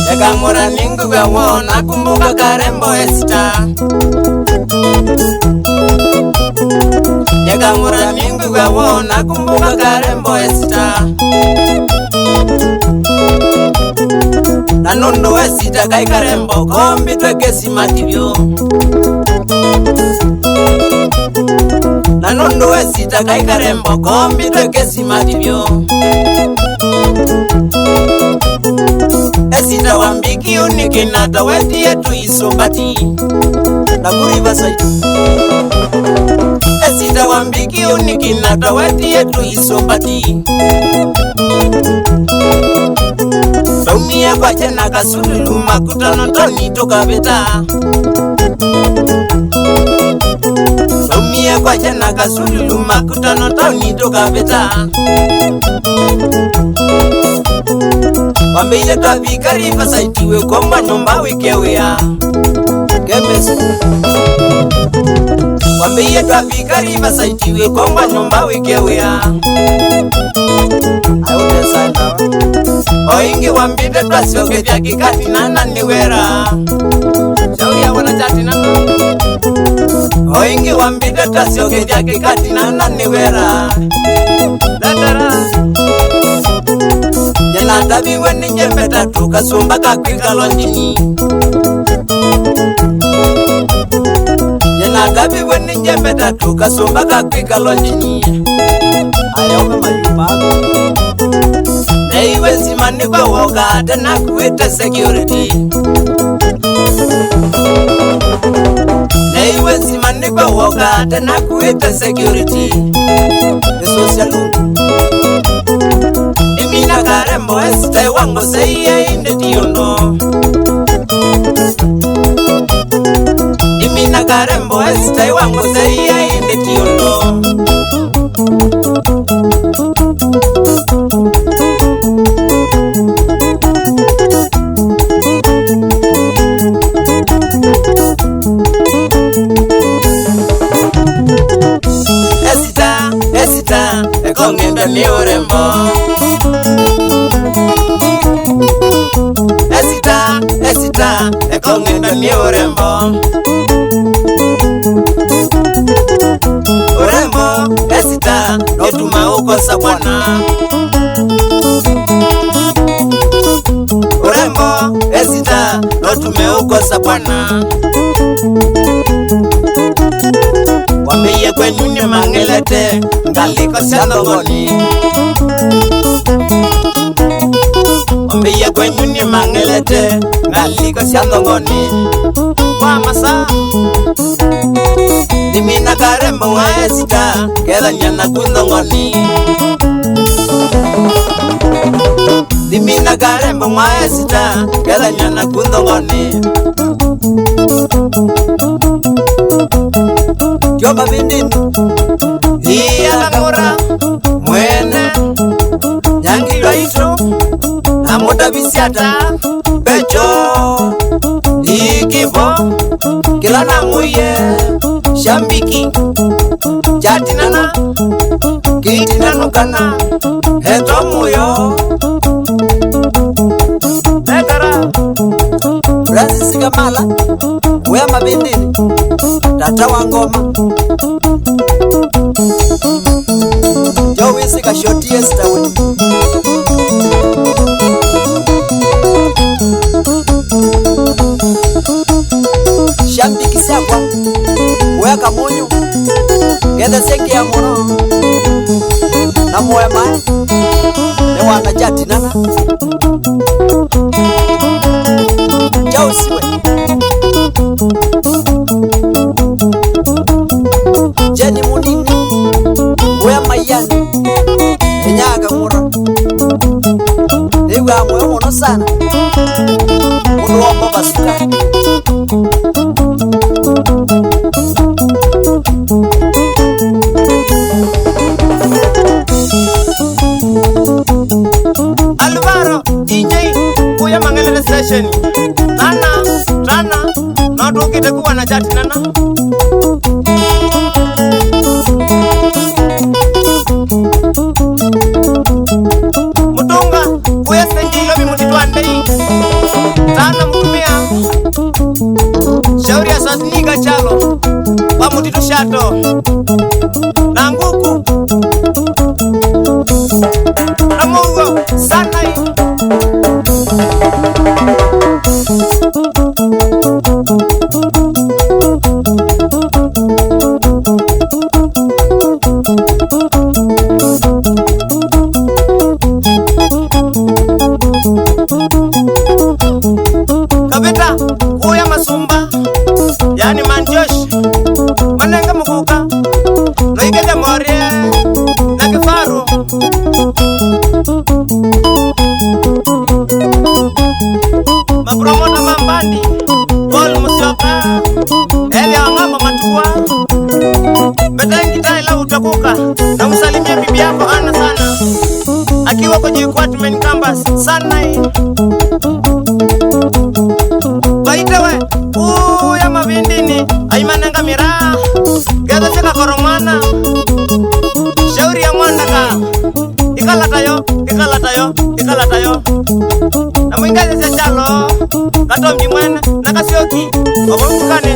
Yakamura ningu gawo nakumbuka Karembo Esther. Yakamura ningu gawo nakumbuka Karembo Esther. Nanondo Esther kai Karembo kombi twekesi matibyo. Nanondo Esther kai Karembo kombi twekesi matibyo. Esther wambiki uniki nata wedi yetu isobati Nakuru Riverside. Esther wambiki uniki nata wedi yetu isobati Saumia kwa chena kasululu makutano toni toka beta. Saumia kwa chena kasululu makutano toni toka beta. Wambile trafika Riverside we komba nyomba wikewea Kebes. Wambile trafika Riverside we komba nyomba wikewea Ayote sana Oingi wambile trasioke vya kikati nana niwera Shauri ya wana chati nana Oingi wambile trasioke vya kikati nana niwera Latara Jena tabi weni njembeta tuka sumba kakwika lonjini. Jena tabi weni njembeta tuka sumba kakwika lonjini. Ayaume mayubago Neiwe zimani kwa woga tena kuwete security. Neiwe zimani kwa woga tena kuwete security. Social Imina Karembo Esther wango seye inde tiondo. Imina Karembo Esther wango seye inde tiondo. Esther, ekongenda ni urembo. Esther, ekongenda ni urembo. Urembo, Esther, notuma ukosa bwana. Urembo, Esther, notume ukosa bwana. Wambeye kwenyu ni mangelete, ngaliko siandongoni. Wambeye kwenyu ni mangelete, ngaliko siandongoni. Kwa masa Dimina Karembo wa Esther, keda nyana kundongoni. Dimina Karembo wa Esther, keda nyana kundongoni. Joba bindini Iya Kamura Mwene Yangi Loito Amuda Bisiata Pecho Ikibo Kilana Muye Shambiki Jatinana Kitinanukana Heto Muyo Nekara Francis Kamala Wema bindini Tata wangoma Jowisi kashoti Esther we Shambi kisakwa Weka munyu Gede seki ya mono Na moe mae Ne wana jati nana Jowisi we Jenny Munini Wea Mayani Enyaga Mura Ewa mwe mono sana Munu wamba basuka Alvaro DJ Kuya Mangele Station Nana sana na tukite kuwa na chati nana mutunga kuese ndilo mimutitwandei sana mutumia shauri ya sasiniga chalo wa mutitu shato na nguku na mungo sana kabita kuya masumba yani manjosh manenga mukuka noigede morie na kifaru mapromota mambandi Paul Musyoka Elia Wang'amba Matua Betengi Taila utakuka na msalimia bibi yako Ana sana akiwa kwenye Equipment Campus sana baitewe uya mavindini aimanenga mira gada fika koromana shauri ya mwandaka ikalatayo na mwingazi za chalo kato mjimwene na kasioki wakumukane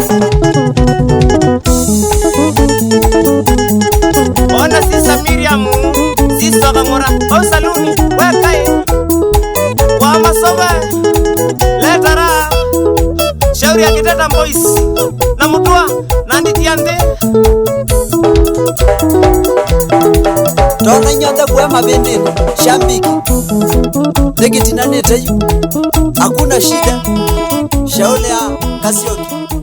ona sisa Miriamu sisa kamora au saluni wekai wa masobe letara shauri ya Kiteta Boys na Mutua na Nditiande tona nyonda kwa mabendeni shambiki legitina neteyu hakuna shida shauri ya Kasioki